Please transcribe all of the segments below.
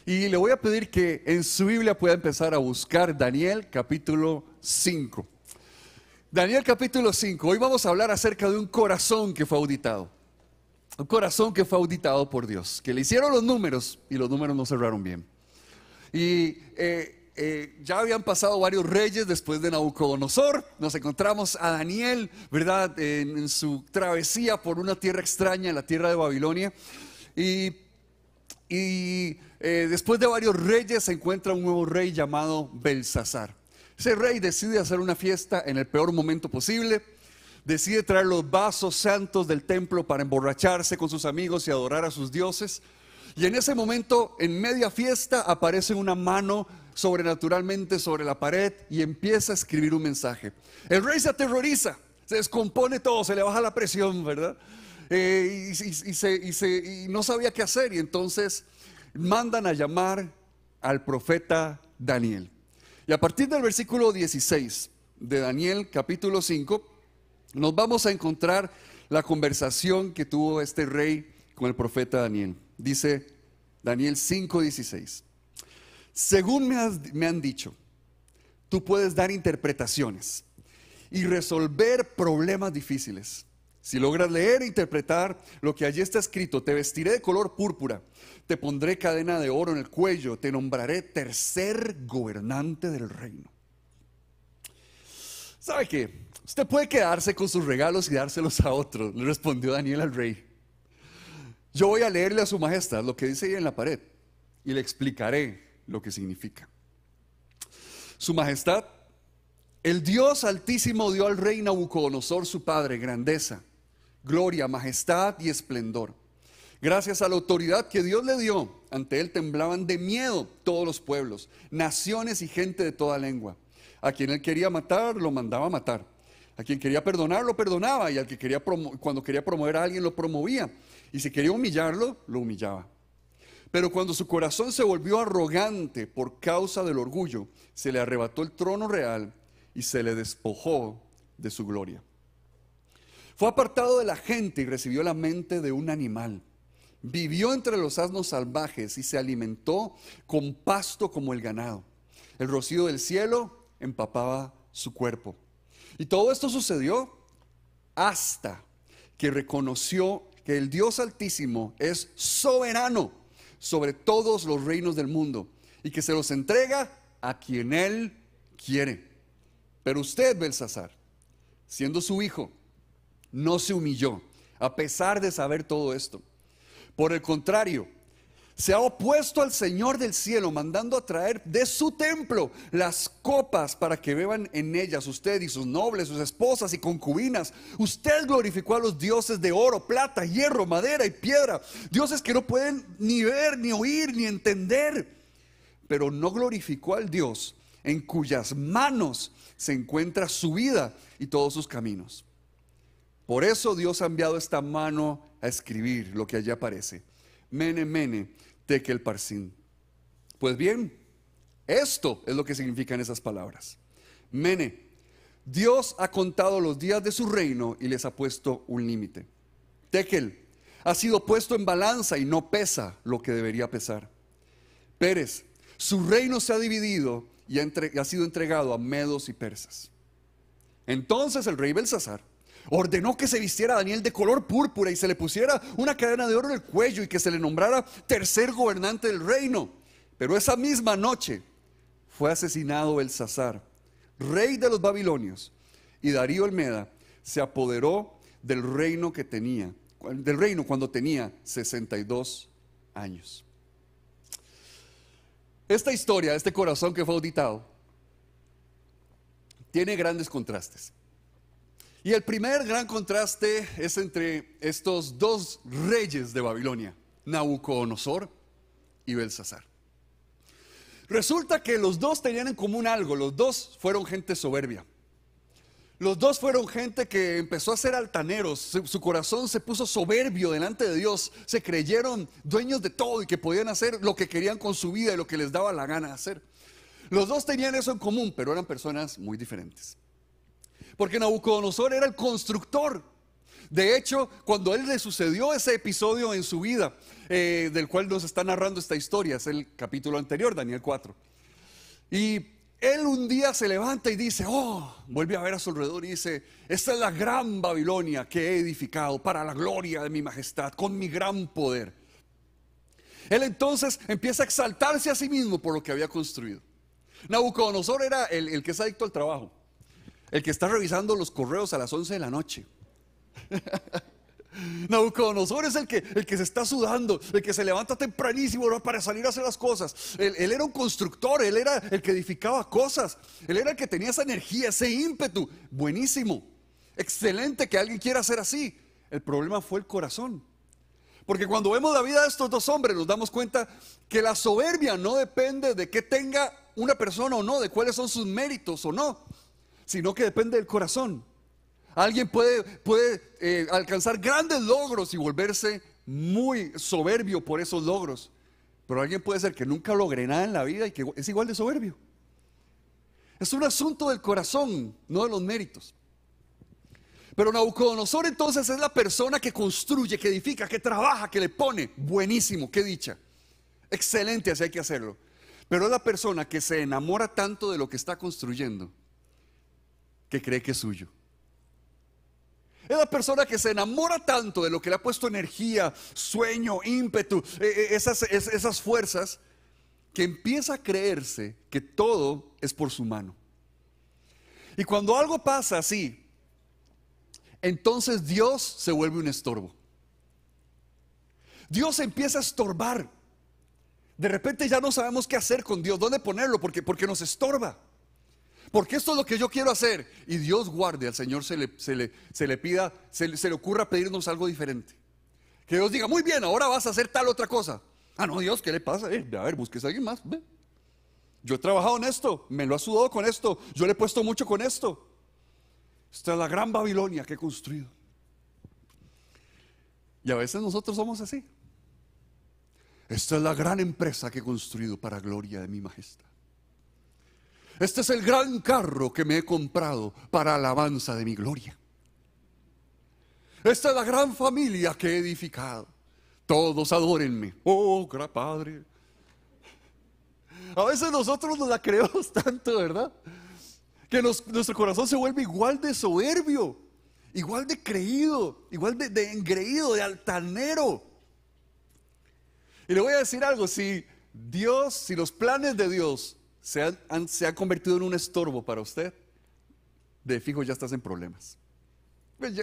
Y le voy a pedir que en su Biblia pueda empezar a buscar Daniel capítulo 5. Daniel capítulo 5. Hoy vamos a hablar acerca de un corazón que fue auditado. Un corazón que fue auditado por Dios. Que le hicieron los números y los números no cerraron bien. Y ya habían pasado varios reyes después de Nabucodonosor. Nos encontramos a Daniel, ¿verdad? En su travesía por una tierra extraña, la tierra de Babilonia. Y después de varios reyes se encuentra un nuevo rey llamado Belsasar. Ese rey decide hacer una fiesta en el peor momento posible. Decide traer los vasos santos del templo para emborracharse con sus amigos y adorar a sus dioses. Y en ese momento, en media fiesta, aparece una mano sobrenaturalmente sobre la pared y empieza a escribir un mensaje. El rey se aterroriza, se descompone todo, se le baja la presión, ¿verdad? Y no sabía qué hacer, y entonces mandan a llamar al profeta Daniel. Y a partir del versículo 16 de Daniel capítulo 5 nos vamos a encontrar la conversación que tuvo este rey con el profeta Daniel. Dice Daniel 5:16: según me han dicho, tú puedes dar interpretaciones y resolver problemas difíciles. Si logras leer e interpretar lo que allí está escrito, te vestiré de color púrpura, te pondré cadena de oro en el cuello, te nombraré tercer gobernante del reino. ¿Sabe qué? Usted puede quedarse con sus regalos y dárselos a otros, le respondió Daniel al rey. Yo voy a leerle a su majestad lo que dice ahí en la pared y le explicaré lo que significa. Su majestad, el Dios Altísimo dio al rey Nabucodonosor su padre grandeza, gloria, majestad y esplendor. Gracias a la autoridad que Dios le dio, ante él temblaban de miedo todos los pueblos, naciones y gente de toda lengua. A quien él quería matar, lo mandaba a matar. A quien quería perdonar, lo perdonaba. Y al que cuando quería promover a alguien, lo promovía. Y si quería humillarlo, lo humillaba. Pero cuando su corazón se volvió arrogante por causa del orgullo, se le arrebató el trono real y se le despojó de su gloria. Fue apartado de la gente y recibió la mente de un animal. Vivió entre los asnos salvajes y se alimentó con pasto como el ganado. El rocío del cielo empapaba su cuerpo. Y todo esto sucedió hasta que reconoció que el Dios Altísimo es soberano sobre todos los reinos del mundo y que se los entrega a quien Él quiere. Pero usted, Belsasar, siendo su hijo, no se humilló a pesar de saber todo esto. Por el contrario, se ha opuesto al Señor del cielo, mandando a traer de su templo las copas para que beban en ellas usted y sus nobles, sus esposas y concubinas. Usted glorificó a los dioses de oro, plata, hierro, madera y piedra, dioses que no pueden ni ver, ni oír, ni entender. Pero no glorificó al Dios en cuyas manos se encuentra su vida y todos sus caminos. Por eso Dios ha enviado esta mano a escribir lo que allí aparece: Mene, Mene, Tekel Parsin. Pues bien, esto es lo que significan esas palabras. Mene, Dios ha contado los días de su reino y les ha puesto un límite. Tekel, ha sido puesto en balanza y no pesa lo que debería pesar. Peres, su reino se ha dividido y ha sido entregado a medos y persas. Entonces el rey Belsasar ordenó que se vistiera a Daniel de color púrpura y se le pusiera una cadena de oro en el cuello y que se le nombrara tercer gobernante del reino. Pero esa misma noche fue asesinado Belsasar, rey de los babilonios, y Darío el Meda se apoderó del reino cuando tenía 62 años. Esta historia, este corazón que fue auditado, tiene grandes contrastes. Y el primer gran contraste es entre estos dos reyes de Babilonia, Nabucodonosor y Belsasar. Resulta que los dos tenían en común algo: los dos fueron gente soberbia. Los dos fueron gente que empezó a ser altaneros, su corazón se puso soberbio delante de Dios, se creyeron dueños de todo y que podían hacer lo que querían con su vida y lo que les daba la gana de hacer. Los dos tenían eso en común, pero eran personas muy diferentes. Porque Nabucodonosor era el constructor. De hecho, cuando a él le sucedió ese episodio en su vida, del cual nos está narrando esta historia, es el capítulo anterior, Daniel 4. Y él un día se levanta y dice, vuelve a ver a su alrededor y dice, esta es la gran Babilonia que he edificado para la gloria de mi majestad, con mi gran poder. Él entonces empieza a exaltarse a sí mismo por lo que había construido. Nabucodonosor era el que es adicto al trabajo, el que está revisando los correos a las 11 de la noche. Nabucodonosor es el que se está sudando, el que se levanta tempranísimo, ¿no?, para salir a hacer las cosas. Él era un constructor, él era el que edificaba cosas, él era el que tenía esa energía, ese ímpetu. Buenísimo, excelente que alguien quiera ser así. El problema fue el corazón. Porque cuando vemos la vida de estos dos hombres nos damos cuenta que la soberbia no depende de que tenga una persona o no, de cuáles son sus méritos o no, sino que depende del corazón. Alguien puede alcanzar grandes logros y volverse muy soberbio por esos logros, pero alguien puede ser que nunca logre nada en la vida y que es igual de soberbio. Es un asunto del corazón, no de los méritos. Pero Nabucodonosor entonces es la persona que construye, que edifica, que trabaja, que le pone. Buenísimo, qué dicha. Excelente, así hay que hacerlo. Pero es la persona que se enamora tanto de lo que está construyendo que cree que es suyo. Es la persona que se enamora tanto de lo que le ha puesto energía, sueño, ímpetu, esas fuerzas, que empieza a creerse que todo es por su mano. Y cuando algo pasa así, entonces Dios se vuelve un estorbo. Dios empieza a estorbar. De repente ya no sabemos qué hacer con Dios, dónde ponerlo, porque nos estorba. Porque esto es lo que yo quiero hacer. Y Dios guarde, al Señor se le ocurra pedirnos algo diferente. Que Dios diga, muy bien, ahora vas a hacer tal otra cosa. Ah, no, Dios, ¿qué le pasa? A ver, búsquese a alguien más. Ve. Yo he trabajado en esto, me lo ha sudado con esto, yo le he puesto mucho con esto. Esta es la gran Babilonia que he construido. Y a veces nosotros somos así. Esta es la gran empresa que he construido para gloria de mi majestad. Este es el gran carro que me he comprado para alabanza de mi gloria. Esta es la gran familia que he edificado. Todos adórenme. Oh, gran Padre. A veces nosotros nos la creemos tanto, ¿verdad? Que nuestro corazón se vuelve igual de soberbio, igual de creído, igual de engreído, de altanero. Y le voy a decir algo, si los planes de Dios se han convertido en un estorbo para usted, de fijo ya estás en problemas.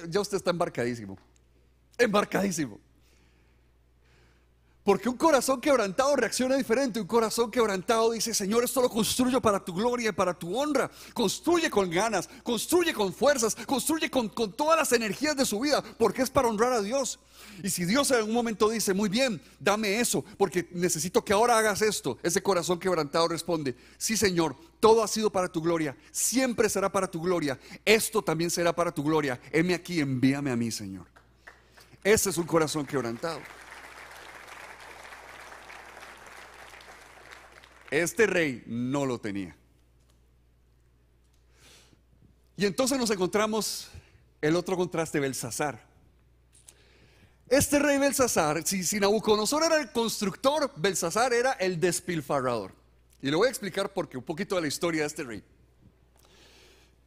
Ya usted está embarcadísimo. Porque un corazón quebrantado reacciona diferente. Un corazón quebrantado dice, Señor, esto lo construyo para tu gloria y para tu honra. Construye con ganas, construye con fuerzas, construye con todas las energías de su vida, porque es para honrar a Dios. Y si Dios en algún momento dice, muy bien, dame eso, porque necesito que ahora hagas esto, ese corazón quebrantado responde, sí, Señor, todo ha sido para tu gloria, siempre será para tu gloria, esto también será para tu gloria. Heme aquí, envíame a mí, Señor. Ese es un corazón quebrantado. Este rey no lo tenía. Y entonces nos encontramos el otro contraste, Belsasar. Este rey Belsasar, si Nabucodonosor era el constructor, Belsasar era el despilfarrador. Y le voy a explicar un poquito de la historia de este rey.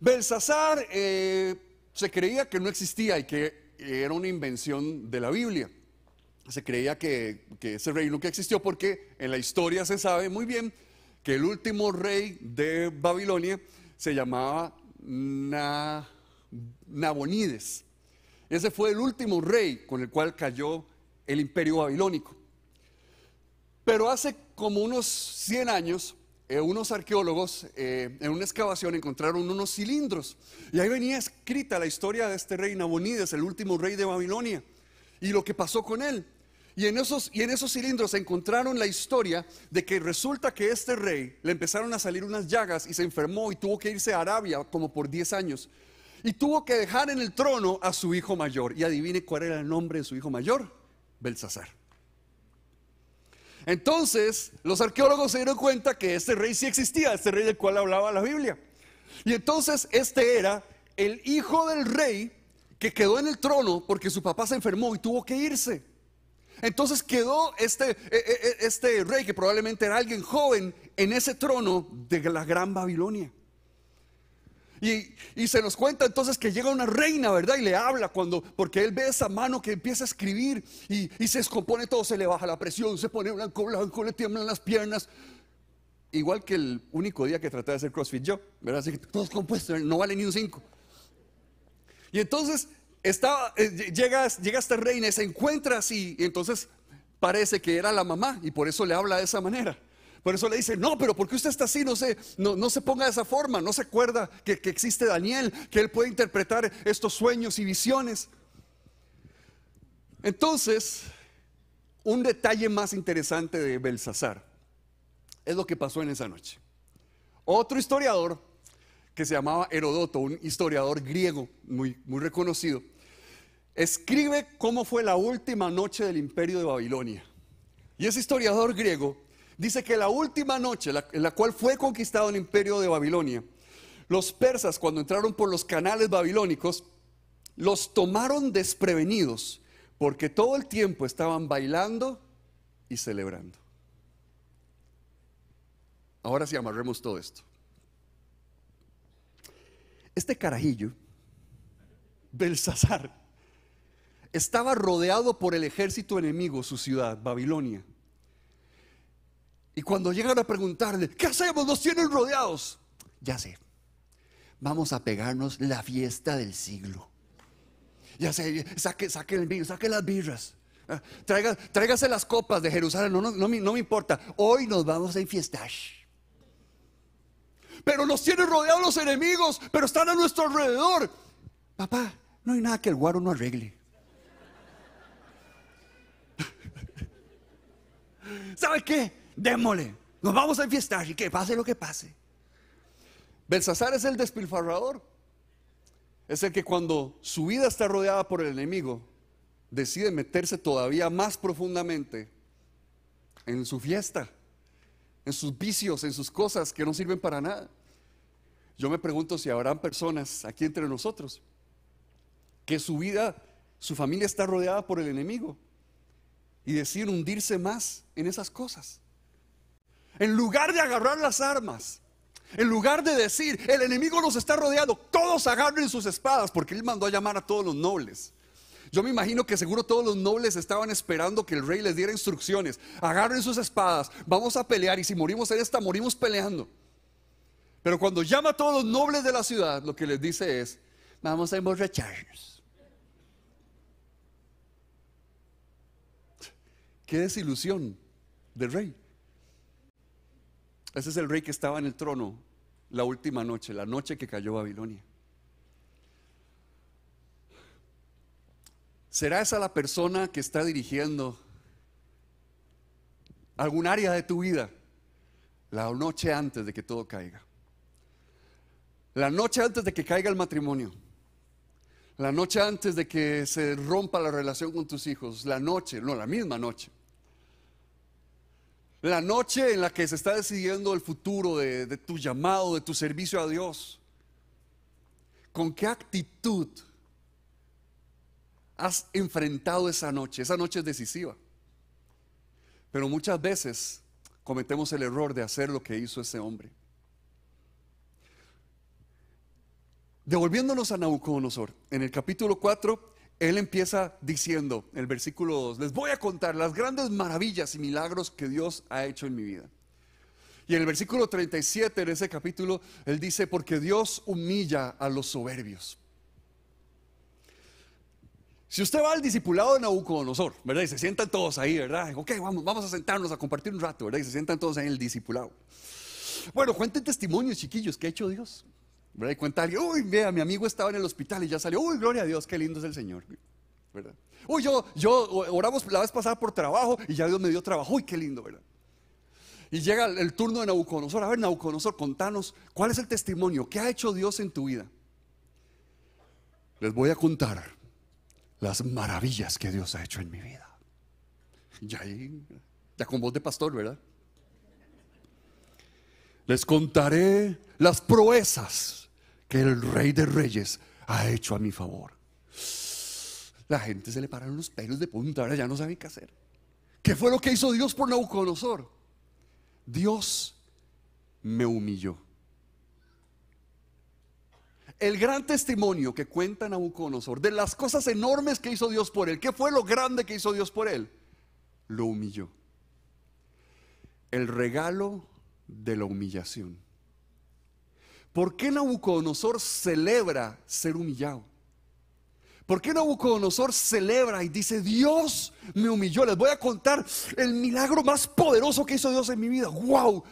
Belsasar se creía que no existía y que era una invención de la Biblia. Se creía que ese rey nunca existió porque en la historia se sabe muy bien que el último rey de Babilonia se llamaba Nabonides. Ese fue el último rey con el cual cayó el imperio babilónico. Pero hace como unos 100 años, unos arqueólogos en una excavación encontraron unos cilindros. Y ahí venía escrita la historia de este rey Nabonides, el último rey de Babilonia, y lo que pasó con él. Y en esos cilindros encontraron la historia de que resulta que este rey le empezaron a salir unas llagas y se enfermó y tuvo que irse a Arabia como por 10 años. Y tuvo que dejar en el trono a su hijo mayor. Y adivine cuál era el nombre de su hijo mayor: Belsasar. Entonces los arqueólogos se dieron cuenta que este rey sí existía, este rey del cual hablaba la Biblia. Y entonces este era el hijo del rey que quedó en el trono porque su papá se enfermó y tuvo que irse. Entonces quedó este rey, que probablemente era alguien joven, en ese trono de la gran Babilonia. Y se nos cuenta entonces que llega una reina, ¿verdad? Y le habla porque él ve esa mano que empieza a escribir y se descompone todo, se le baja la presión, se pone blanco, blanco, le tiemblan las piernas. Igual que el único día que traté de hacer CrossFit yo, ¿verdad? Así que todos compuestos, no vale ni un 5. Y entonces llega esta reina y se encuentra así, y entonces parece que era la mamá y por eso le habla de esa manera. Por eso le dice, no, pero ¿por qué usted está así? No se ponga de esa forma. No se acuerda que existe Daniel, que él puede interpretar estos sueños y visiones. Entonces, un detalle más interesante de Belsasar es lo que pasó en esa noche. Otro historiador que se llamaba Herodoto, un historiador griego muy, muy reconocido, escribe cómo fue la última noche del imperio de Babilonia. Y ese historiador griego dice que la última noche en la cual fue conquistado el imperio de Babilonia, los persas, cuando entraron por los canales babilónicos, los tomaron desprevenidos porque todo el tiempo estaban bailando y celebrando. Ahora sí amarremos todo esto. Este carajillo, Belsasar, estaba rodeado por el ejército enemigo, su ciudad, Babilonia. Y cuando llegan a preguntarle, ¿qué hacemos? Nos tienen rodeados. Ya sé, vamos a pegarnos la fiesta del siglo. Ya sé, saque el vino, saque las birras. Tráigase las copas de Jerusalén, no me importa. Hoy nos vamos a enfiestar. Pero nos tienen rodeados los enemigos, pero están a nuestro alrededor. Papá, no hay nada que el guaro no arregle. ¿Sabe qué? Démosle, nos vamos a enfiestar y que pase lo que pase. Belsasar es el despilfarrador. Es el que cuando su vida está rodeada por el enemigo, decide meterse todavía más profundamente en su fiesta, en sus vicios, en sus cosas que no sirven para nada. Yo me pregunto si habrán personas aquí entre nosotros que su vida, su familia está rodeada por el enemigo y deciden hundirse más en esas cosas. En lugar de agarrar las armas, en lugar de decir, el enemigo nos está rodeando, todos agarren sus espadas, porque él mandó a llamar a todos los nobles. Yo me imagino que seguro todos los nobles estaban esperando que el rey les diera instrucciones. Agarren sus espadas, vamos a pelear, y si morimos en esta, morimos peleando. Pero cuando llama a todos los nobles de la ciudad, lo que les dice es, vamos a emborracharnos. Qué desilusión del rey. Ese es el rey que estaba en el trono la última noche, la noche que cayó Babilonia. ¿Será esa la persona que está dirigiendo algún área de tu vida la noche antes de que todo caiga? La noche antes de que caiga el matrimonio, la noche antes de que se rompa la relación con tus hijos, la misma noche. La noche en la que se está decidiendo el futuro de tu llamado, de tu servicio a Dios. ¿Con qué actitud has enfrentado esa noche? Esa noche es decisiva. Pero muchas veces cometemos el error de hacer lo que hizo ese hombre. Devolviéndonos a Nabucodonosor, en el capítulo 4, él empieza diciendo, el versículo 2, les voy a contar las grandes maravillas y milagros que Dios ha hecho en mi vida. Y en el versículo 37 de ese capítulo, él dice, porque Dios humilla a los soberbios. Si usted va al discipulado de Nabucodonosor, ¿verdad? Y se sientan todos ahí, ¿verdad? Ok, vamos a sentarnos a compartir un rato, ¿verdad? Y se sientan todos ahí en el discipulado. Bueno, cuenten testimonios, chiquillos, ¿qué ha hecho Dios? ¿Verdad? Y cuenta alguien, uy, vea, mi amigo estaba en el hospital y ya salió, uy, gloria a Dios, qué lindo es el Señor, ¿verdad? Uy, yo oramos la vez pasada por trabajo y ya Dios me dio trabajo, uy, qué lindo, ¿verdad? Y llega el turno de Nabucodonosor. A ver, Nabucodonosor, contanos, ¿cuál es el testimonio? ¿Qué ha hecho Dios en tu vida? Les voy a contar las maravillas que Dios ha hecho en mi vida. Ya con voz de pastor, ¿verdad? Les contaré las proezas que el Rey de Reyes ha hecho a mi favor. La gente se le pararon los pelos de punta, ahora ya no sabe qué hacer. ¿Qué fue lo que hizo Dios por Nabucodonosor? Dios me humilló. El gran testimonio que cuenta Nabucodonosor de las cosas enormes que hizo Dios por él. ¿Qué fue lo grande que hizo Dios por él? Lo humilló. El regalo de la humillación. ¿Por qué Nabucodonosor celebra ser humillado? ¿Por qué Nabucodonosor celebra y dice, Dios me humilló? Les voy a contar el milagro más poderoso que hizo Dios en mi vida. ¡Wow!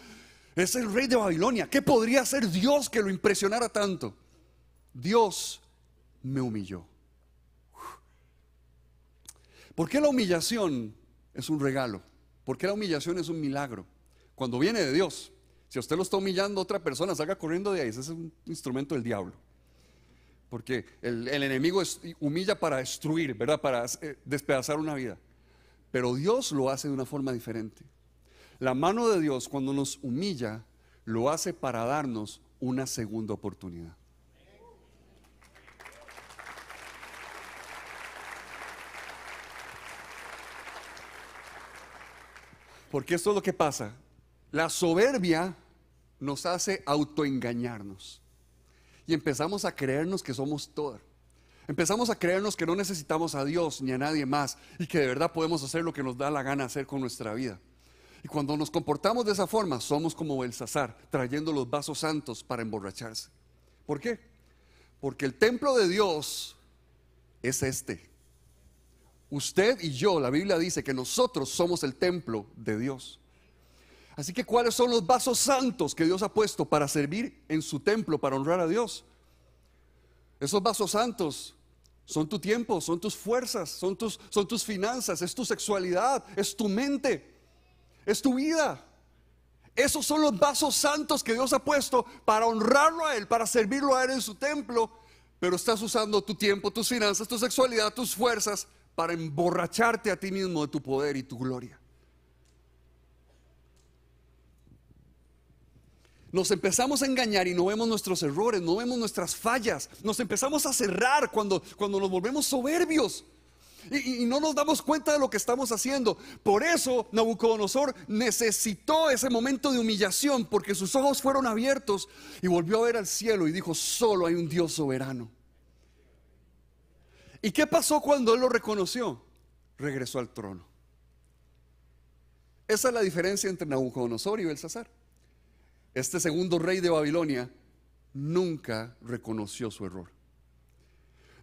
Es el rey de Babilonia. ¿Qué podría hacer Dios que lo impresionara tanto? Dios me humilló. ¿Por qué la humillación es un regalo? ¿Por qué la humillación es un milagro? Cuando viene de Dios. Si a usted lo está humillando a otra persona, salga corriendo de ahí. Ese es un instrumento del diablo. Porque el enemigo humilla para destruir, ¿verdad? Para despedazar una vida. Pero Dios lo hace de una forma diferente. La mano de Dios, cuando nos humilla, lo hace para darnos una segunda oportunidad. Porque esto es lo que pasa. La soberbia nos hace autoengañarnos. Y empezamos a creernos que somos todo. Empezamos a creernos que no necesitamos a Dios ni a nadie más. Y que de verdad podemos hacer lo que nos da la gana hacer con nuestra vida. Y cuando nos comportamos de esa forma, somos como Belsasar, trayendo los vasos santos para emborracharse. ¿Por qué? Porque el templo de Dios es este. Usted y yo, la Biblia dice que nosotros somos el templo de Dios. Así que ¿cuáles son los vasos santos que Dios ha puesto para servir en su templo, para honrar a Dios? Esos vasos santos son tu tiempo, son tus fuerzas, son tus finanzas, es tu sexualidad, es tu mente, es tu vida. Esos son los vasos santos que Dios ha puesto para honrarlo a Él, para servirlo a Él en su templo. Pero estás usando tu tiempo, tus finanzas, tu sexualidad, tus fuerzas para emborracharte a ti mismo de tu poder y tu gloria. Nos empezamos a engañar y no vemos nuestros errores, no vemos nuestras fallas. Nos empezamos a cerrar cuando nos volvemos soberbios y no nos damos cuenta de lo que estamos haciendo. Por eso Nabucodonosor necesitó ese momento de humillación, porque sus ojos fueron abiertos y volvió a ver al cielo y dijo: solo hay un Dios soberano. ¿Y qué pasó cuando él lo reconoció? Regresó al trono. Esa es la diferencia entre Nabucodonosor y Belsasar. Este segundo rey de Babilonia nunca reconoció su error.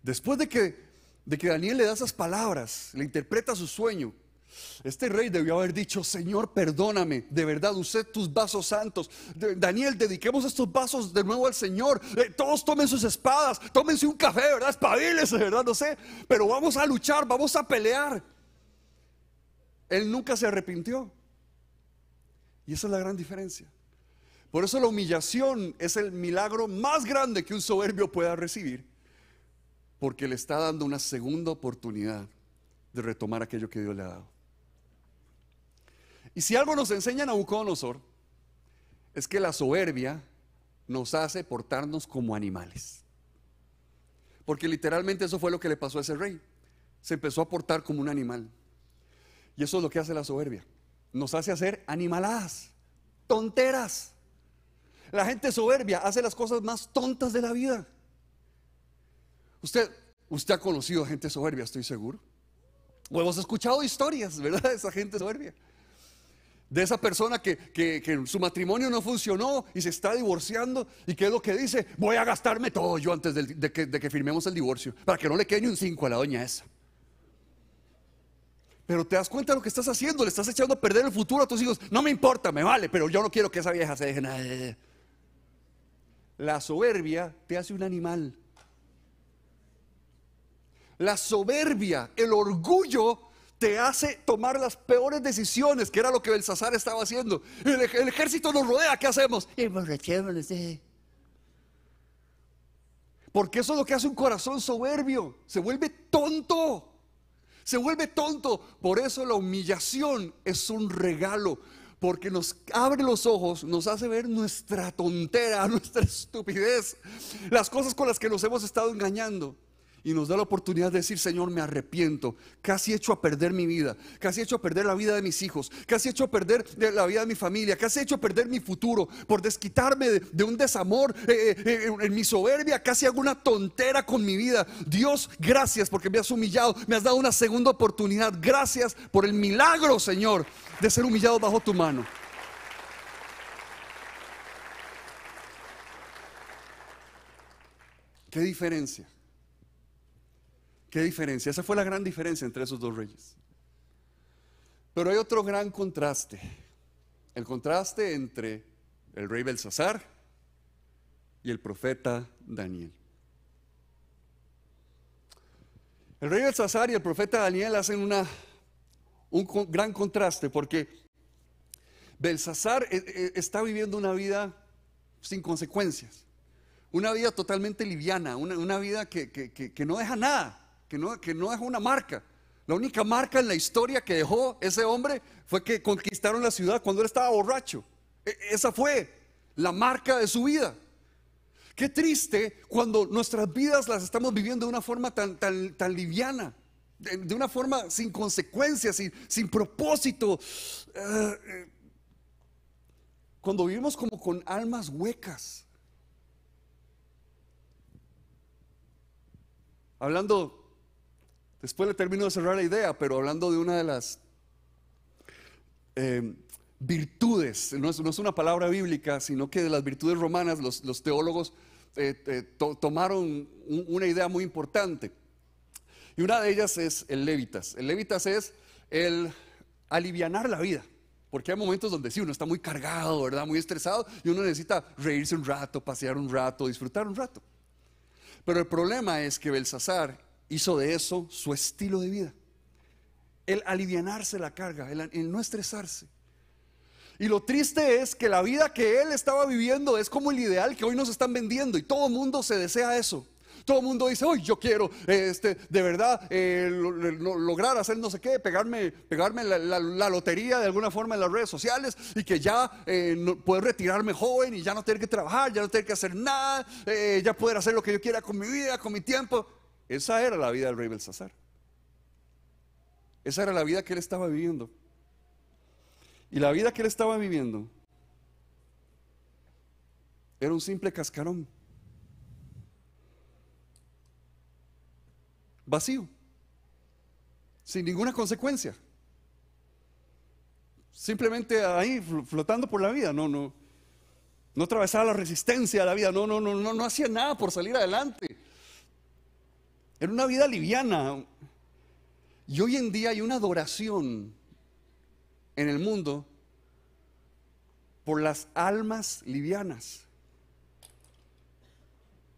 Después de que Daniel le da esas palabras, le interpreta su sueño, este rey debió haber dicho: Señor, perdóname, de verdad usé tus vasos santos. Daniel, dediquemos estos vasos de nuevo al Señor. Todos tomen sus espadas, tómense un café, ¿verdad? Espabiles, ¿verdad? No sé, pero vamos a luchar, vamos a pelear. Él nunca se arrepintió. Y esa es la gran diferencia. Por eso la humillación es el milagro más grande que un soberbio pueda recibir, porque le está dando una segunda oportunidad de retomar aquello que Dios le ha dado. Y si algo nos enseña Nabucodonosor, es que la soberbia nos hace portarnos como animales. Porque literalmente eso fue lo que le pasó a ese rey. Se empezó a portar como un animal. Y eso es lo que hace la soberbia. Nos hace hacer animaladas, tonteras. La gente soberbia hace las cosas más tontas de la vida. Usted ha conocido gente soberbia, estoy seguro. O hemos escuchado historias, ¿verdad? De esa gente soberbia. De esa persona que su matrimonio no funcionó y se está divorciando. ¿Y qué es lo que dice? Voy a gastarme todo yo antes de que firmemos el divorcio, para que no le quede ni un 5 a la doña esa. Pero te das cuenta de lo que estás haciendo. Le estás echando a perder el futuro a tus hijos. No me importa, me vale, pero yo no quiero que esa vieja se deje nada. La soberbia te hace un animal. La soberbia, el orgullo, te hace tomar las peores decisiones, que era lo que Belsasar estaba haciendo. El ejército nos rodea, ¿qué hacemos? Emborrachémonos. Porque eso es lo que hace un corazón soberbio. Se vuelve tonto. Se vuelve tonto. Por eso la humillación es un regalo, porque nos abre los ojos, nos hace ver nuestra tontera, nuestra estupidez, las cosas con las que nos hemos estado engañando. Y nos da la oportunidad de decir: Señor, me arrepiento, casi he hecho a perder mi vida, casi he hecho a perder la vida de mis hijos, casi he hecho a perder la vida de mi familia, casi he hecho a perder mi futuro por desquitarme de un desamor, en mi soberbia, casi hago una tontera con mi vida. Dios, gracias porque me has humillado, me has dado una segunda oportunidad. Gracias por el milagro, Señor, de ser humillado bajo tu mano. ¿Qué diferencia? ¿Qué diferencia? Esa fue la gran diferencia entre esos dos reyes. Pero hay otro gran contraste. El contraste entre el rey Belsasar y el profeta Daniel. El rey Belsasar y el profeta Daniel hacen un gran contraste, porque Belsasar está viviendo una vida sin consecuencias, una vida totalmente liviana, una vida que no deja nada, que no deja una marca. La única marca en la historia que dejó ese hombre fue que conquistaron la ciudad cuando él estaba borracho. Esa fue la marca de su vida. Qué triste cuando nuestras vidas las estamos viviendo de una forma tan liviana, de una forma sin consecuencias, sin propósito, cuando vivimos como con almas huecas. Hablando, después le termino de cerrar la idea, pero hablando de una de las virtudes, no es una palabra bíblica, sino que de las virtudes romanas, los teólogos tomaron una idea muy importante. Y una de ellas es el levitas. El levitas es el alivianar la vida. Porque hay momentos donde sí, uno está muy cargado, ¿verdad? Muy estresado, y uno necesita reírse un rato, pasear un rato, disfrutar un rato. Pero el problema es que Belsasar hizo de eso su estilo de vida. El alivianarse la carga, el no estresarse. Y lo triste es que la vida que él estaba viviendo es como el ideal que hoy nos están vendiendo, y todo el mundo se desea eso. Todo el mundo dice: hoy yo quiero de verdad lograr hacer no sé qué, pegarme la lotería de alguna forma en las redes sociales, y que ya poder retirarme joven y ya no tener que trabajar, ya no tener que hacer nada, ya poder hacer lo que yo quiera con mi vida, con mi tiempo. Esa era la vida del rey Belsasar. Esa era la vida que él estaba viviendo. Y la vida que él estaba viviendo era un simple cascarón, vacío, sin ninguna consecuencia, simplemente ahí flotando por la vida. No atravesaba la resistencia de la vida, no hacía nada por salir adelante. Era una vida liviana. Y hoy en día hay una adoración en el mundo por las almas livianas,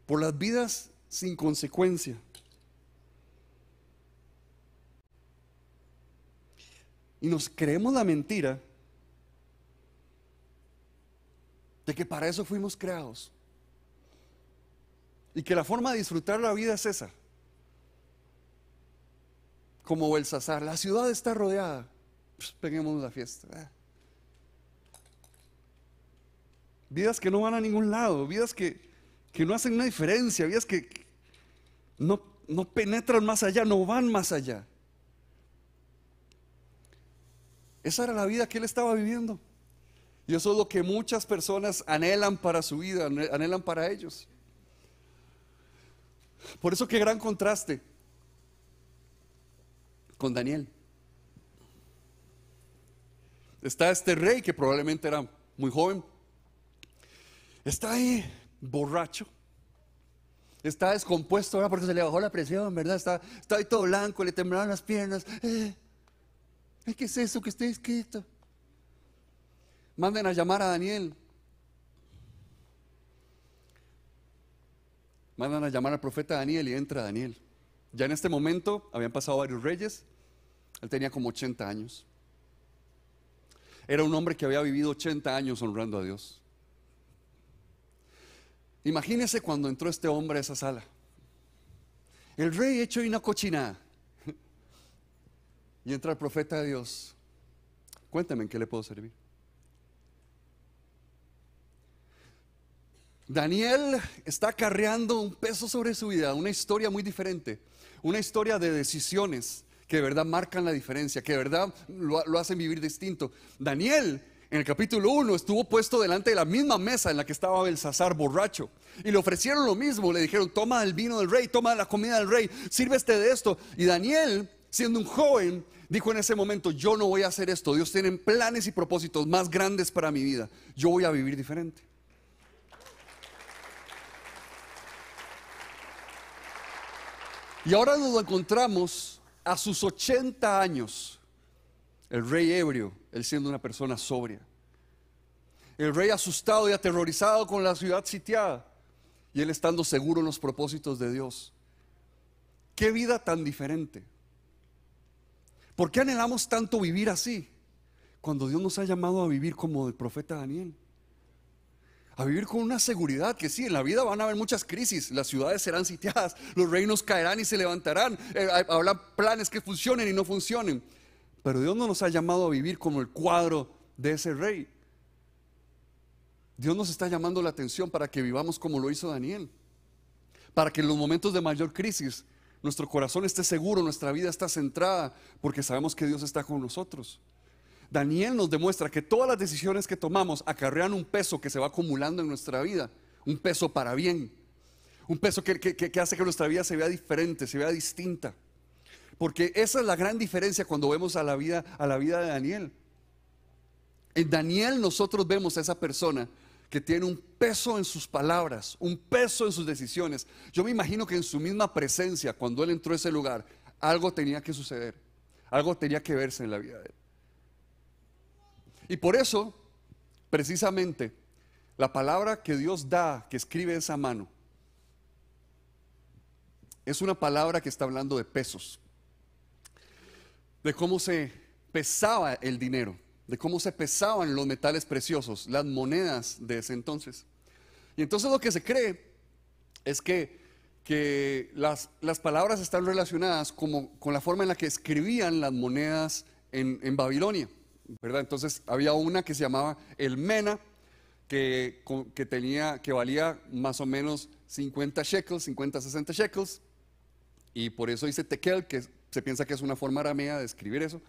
por las vidas sin consecuencia. Y nos creemos la mentira de que para eso fuimos creados, y que la forma de disfrutar la vida es esa. Como Belsasar, la ciudad está rodeada, pues peguemos la fiesta. Vidas que no van a ningún lado, vidas que no hacen una diferencia, vidas que no penetran más allá, no van más allá. Esa era la vida que él estaba viviendo. Y eso es lo que muchas personas anhelan para su vida, anhelan para ellos. Por eso, qué gran contraste con Daniel. Está este rey que probablemente era muy joven. Está ahí borracho. Está descompuesto ahora porque se le bajó la presión, ¿verdad? Está ahí todo blanco, le temblaban las piernas. ¿Qué es eso que está escrito? Manden a llamar a Daniel. Mandan a llamar al profeta Daniel, y entra Daniel. Ya en este momento habían pasado varios reyes. Él tenía como 80 años. Era un hombre que había vivido 80 años honrando a Dios. Imagínese cuando entró este hombre a esa sala. El rey hecho una cochinada. Y entra el profeta de Dios. Cuéntame, ¿en qué le puedo servir? Daniel está cargando un peso sobre su vida, una historia muy diferente, una historia de decisiones que de verdad marcan la diferencia, que de verdad lo hacen vivir distinto. Daniel, en el capítulo 1, estuvo puesto delante de la misma mesa en la que estaba Belsasar borracho, y le ofrecieron lo mismo. Le dijeron: toma el vino del rey, toma la comida del rey, sírveste de esto. Y Daniel, siendo un joven, dijo en ese momento: yo no voy a hacer esto. Dios tiene planes y propósitos más grandes para mi vida. Yo voy a vivir diferente. Y ahora nos lo encontramos a sus 80 años, el rey ebrio, él siendo una persona sobria, el rey asustado y aterrorizado con la ciudad sitiada, y él estando seguro en los propósitos de Dios. Qué vida tan diferente. ¿Por qué anhelamos tanto vivir así, cuando Dios nos ha llamado a vivir como el profeta Daniel? A vivir con una seguridad que sí, en la vida van a haber muchas crisis, las ciudades serán sitiadas, los reinos caerán y se levantarán, habrá planes que funcionen y no funcionen, pero Dios no nos ha llamado a vivir como el cuadro de ese rey. Dios nos está llamando la atención para que vivamos como lo hizo Daniel, para que en los momentos de mayor crisis nuestro corazón esté seguro, nuestra vida está centrada, porque sabemos que Dios está con nosotros. Daniel nos demuestra que todas las decisiones que tomamos acarrean un peso que se va acumulando en nuestra vida, un peso para bien, un peso que hace que nuestra vida se vea diferente, se vea distinta. Porque esa es la gran diferencia cuando vemos a la vida de Daniel. En Daniel nosotros vemos a esa persona que tiene un peso en sus palabras, un peso en sus decisiones. Yo me imagino que en su misma presencia, cuando él entró a ese lugar, algo tenía que suceder, algo tenía que verse en la vida de él. Y por eso, precisamente, la palabra que Dios da, que escribe esa mano, es una palabra que está hablando de pesos, de cómo se pesaba el dinero, de cómo se pesaban los metales preciosos, las monedas de ese entonces. Y entonces lo que se cree es que las palabras están relacionadas con la forma en la que escribían las monedas en Babilonia, ¿verdad? Entonces había una que se llamaba el mena, que valía más o menos 50 shekels, 50, 60 shekels, y por eso dice tekel, que se piensa que es una forma aramea de escribir eso.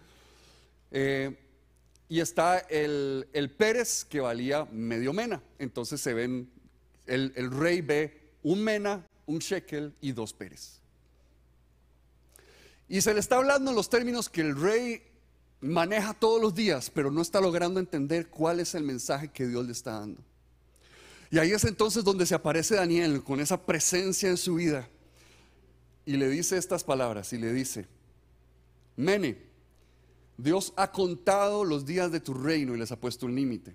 Y está el pérez, que valía medio mena. Entonces se ven, el rey ve un mena, un shekel y 2 pérez. Y se le está hablando en los términos que el rey maneja todos los días, pero no está logrando entender cuál es el mensaje que Dios le está dando. Y ahí es entonces donde se aparece Daniel con esa presencia en su vida y le dice estas palabras, y le dice: Mene, Dios ha contado los días de tu reino y les ha puesto un límite.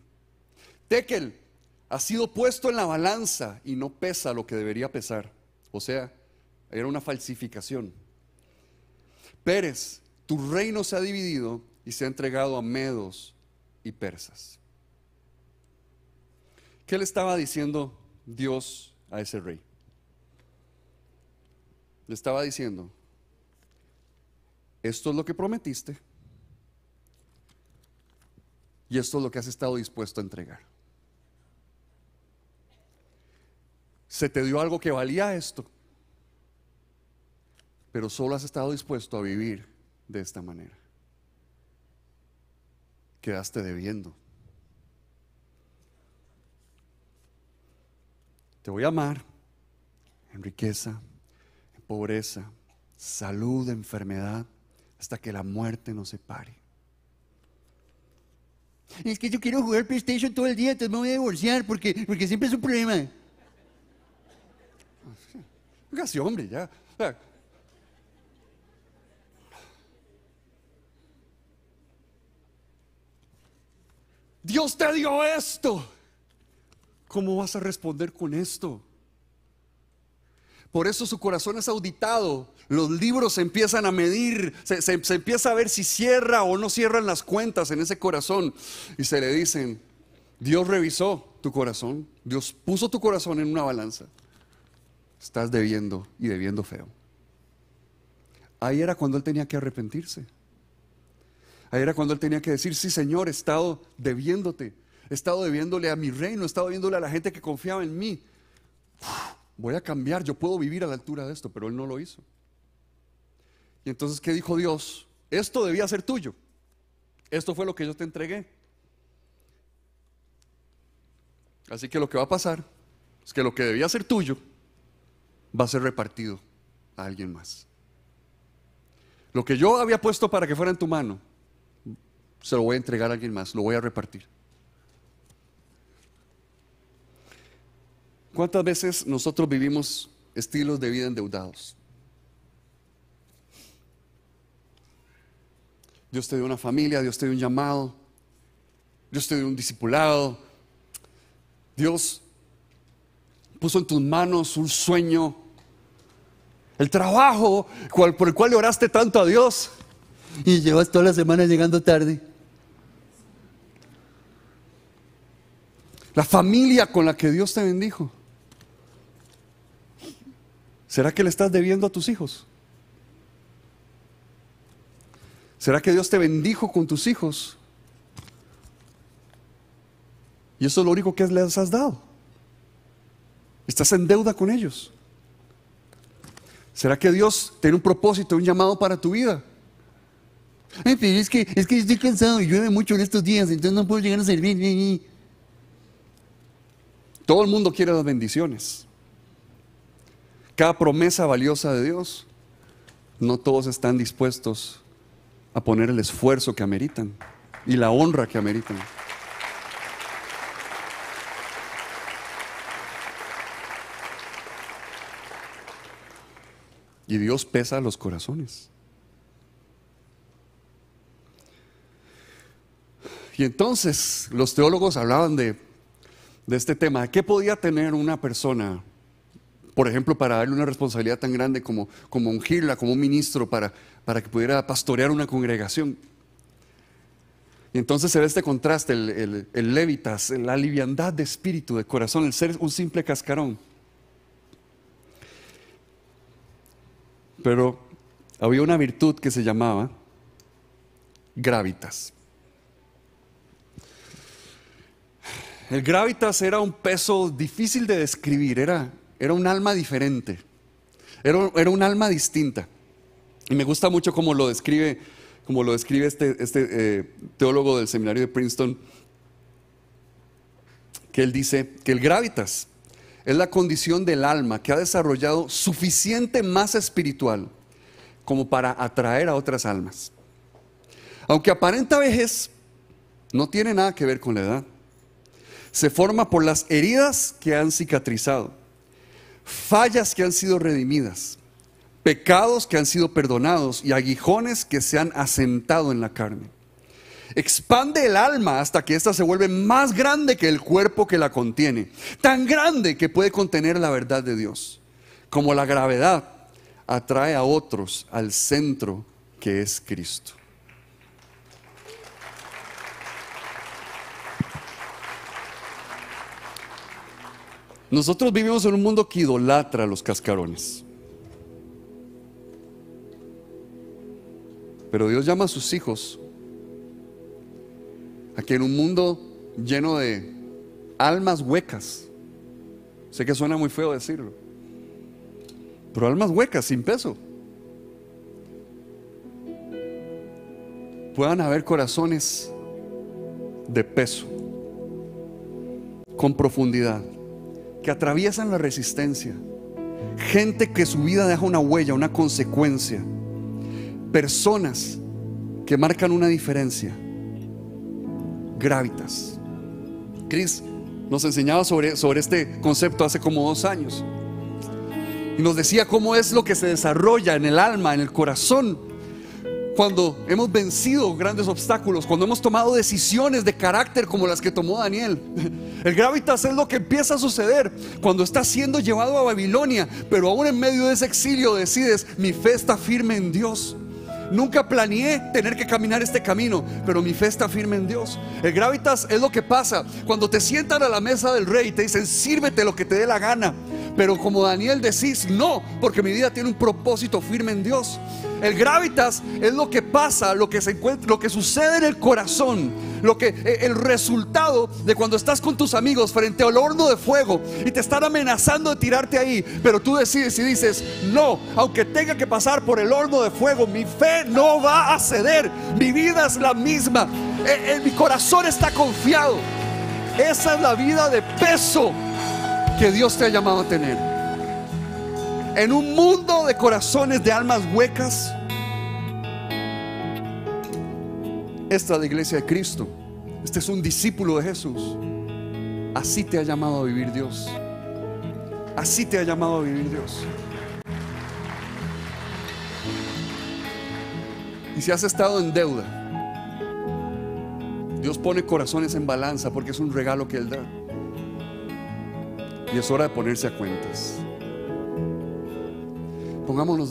Tekel, ha sido puesto en la balanza y no pesa lo que debería pesar. O sea, era una falsificación. Pérez, tu reino se ha dividido y se ha entregado a medos y persas. ¿Qué le estaba diciendo Dios a ese rey? Le estaba diciendo: esto es lo que prometiste y esto es lo que has estado dispuesto a entregar. Se te dio algo que valía esto, pero solo has estado dispuesto a vivir de esta manera. Quedaste debiendo. Te voy a amar en riqueza, en pobreza, salud, enfermedad, hasta que la muerte nos separe. Es que yo quiero jugar PlayStation todo el día, entonces me voy a divorciar porque siempre es un problema. Hágase hombre, ya. Dios te dio esto. ¿Cómo vas a responder con esto? Por eso su corazón es auditado. Los libros se empiezan a medir, se empieza a ver si cierra o no cierran las cuentas en ese corazón. Y se le dicen: Dios revisó tu corazón, Dios puso tu corazón en una balanza. Estás debiendo, y debiendo feo. Ahí era cuando él tenía que arrepentirse. Ahí era cuando él tenía que decir: sí, Señor, he estado debiéndote, he estado debiéndole a mi reino, he estado debiéndole a la gente que confiaba en mí. voy a cambiar, yo puedo vivir a la altura de esto, pero él no lo hizo. Y entonces, ¿qué dijo Dios? Esto debía ser tuyo. Esto fue lo que yo te entregué. Así que lo que va a pasar es que lo que debía ser tuyo va a ser repartido a alguien más. Lo que yo había puesto para que fuera en tu mano, se lo voy a entregar a alguien más, lo voy a repartir. ¿Cuántas veces nosotros vivimos estilos de vida endeudados? Dios te dio una familia, Dios te dio un llamado, Dios te dio un discipulado, Dios puso en tus manos un sueño, el trabajo por el cual le oraste tanto a Dios y llevas toda la semana llegando tarde. La familia con la que Dios te bendijo. ¿Será que le estás debiendo a tus hijos? ¿Será que Dios te bendijo con tus hijos? Y eso es lo único que les has dado. Estás en deuda con ellos. ¿Será que Dios tiene un propósito, un llamado para tu vida? Pero es que estoy cansado y llueve mucho en estos días, entonces no puedo llegar a servir. Todo el mundo quiere las bendiciones. Cada promesa valiosa de Dios, no todos están dispuestos a poner el esfuerzo que ameritan y la honra que ameritan. Y Dios pesa los corazones. Y entonces los teólogos hablaban de este tema. ¿Qué podía tener una persona, por ejemplo, para darle una responsabilidad tan grande como ungirla, como un ministro, para que pudiera pastorear una congregación? Y entonces se ve este contraste, el levitas, la liviandad de espíritu, de corazón, el ser un simple cascarón. Pero había una virtud que se llamaba gravitas. El gravitas era un peso difícil de describir, era un alma diferente, era un alma distinta. Y me gusta mucho cómo lo describe este teólogo del seminario de Princeton, que él dice que el gravitas es la condición del alma que ha desarrollado suficiente masa espiritual como para atraer a otras almas. Aunque aparenta vejez, no tiene nada que ver con la edad. Se forma por las heridas que han cicatrizado, fallas que han sido redimidas, pecados que han sido perdonados y aguijones que se han asentado en la carne. Expande el alma hasta que ésta se vuelve más grande que el cuerpo que la contiene, tan grande que puede contener la verdad de Dios. Como la gravedad atrae a otros al centro que es Cristo. Nosotros vivimos en un mundo que idolatra a los cascarones. Pero Dios llama a sus hijos a que en un mundo lleno de almas huecas, sé que suena muy feo decirlo, pero almas huecas sin peso, puedan haber corazones de peso, con profundidad, que atraviesan la resistencia, gente que su vida deja una huella, una consecuencia, personas que marcan una diferencia. Gravitas. Chris nos enseñaba sobre este concepto hace como 2 años y nos decía cómo es lo que se desarrolla en el alma, en el corazón, cuando hemos vencido grandes obstáculos, cuando hemos tomado decisiones de carácter como las que tomó Daniel. El gravitas es lo que empieza a suceder cuando estás siendo llevado a Babilonia, pero aún en medio de ese exilio decides: mi fe está firme en Dios. Nunca planeé tener que caminar este camino, pero mi fe está firme en Dios. El gravitas es lo que pasa cuando te sientan a la mesa del rey y te dicen: sírvete lo que te dé la gana, pero como Daniel decís: no, porque mi vida tiene un propósito firme en Dios. El gravitas es lo que pasa, lo que se encuentra, lo que sucede en el corazón, el resultado de cuando estás con tus amigos frente al horno de fuego y te están amenazando de tirarte ahí, pero tú decides y dices: no, aunque tenga que pasar por el horno de fuego, mi fe no va a ceder, mi vida es la misma, mi corazón está confiado. Esa es la vida de peso que Dios te ha llamado a tener. En un mundo de corazones, de almas huecas, esta es la iglesia de Cristo. Este es un discípulo de Jesús. Así te ha llamado a vivir Dios. Así te ha llamado a vivir Dios. Y si has estado en deuda, Dios pone corazones en balanza porque es un regalo que Él da. Y es hora de ponerse a cuentas. Pongámonos